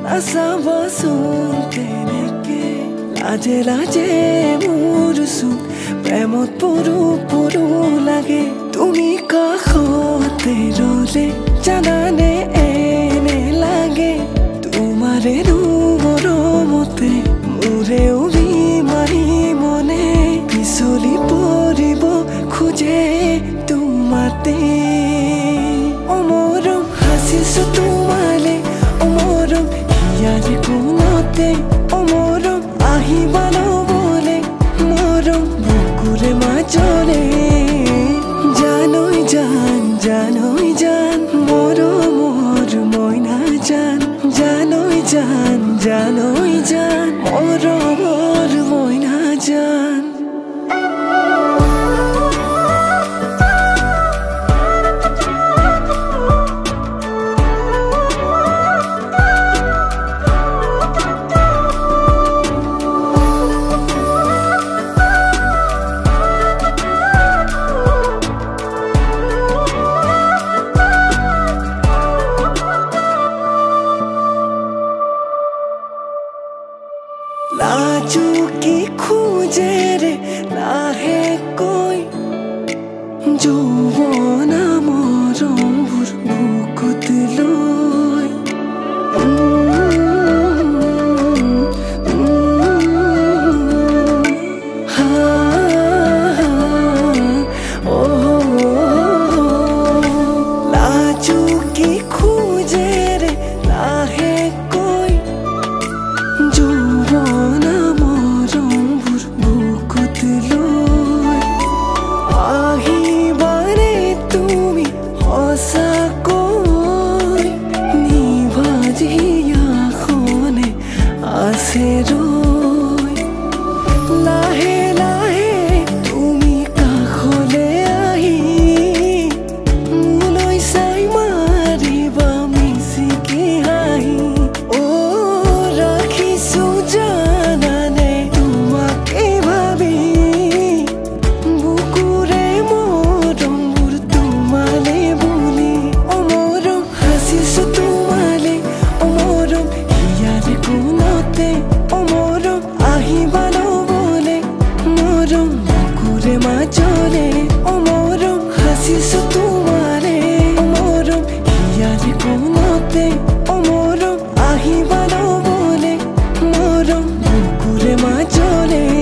নাচাবচোন তেনেকে লাজে লাজে মোৰ চোন প্ৰেমত পৰো পৰো লাগে তুমি কাষতে ৰলে জানানে এনে লাগে তোমাৰে মৰমতে মোৰেও বিমাৰী মনে পিছলি পৰিব খোজে তোমাতে অমৰম হাসিছো তোমালে অমৰম ইয়াৰে কোনতে অমৰম আহিবা নবলে মৰম বুকুৰে মাজৰে জানৈ জান জানৈ জান মৰমৰ মইনা জান জানৈ জান জানৈ জান মৰমৰ মইনা জান লাজুকি খোজে ৰে লাহেকৈ যৌৱনা মৰমবোৰ বুকুত লৈ লাজুকি খোজে ৰে লাহেকৈ যৌৱনা মৰমবোৰ বুকুত লৈ আহিবানে তুমি সঁচাকৈ নিভাজিয়াখনে আছে ৰৈ লাহে লাহে তুমি কাষলে আহি মোলৈ চাই মাৰিবা মিচিকি হাঁহি জানানে তোমাকে ভাবি বুকুৰে মৰমবোৰ তোমালে বুলি অমৰম হাসিছো তোমালে অমৰম ইয়াৰে কোনতে অমৰম আহিবা নবলে মৰম বুকুৰে মাজৰে অমৰম হাসিছো তোমালে অমৰম ইয়াৰে কোনতে অমৰম আহিবা নবলে মৰম বুকুৰে মাজৰে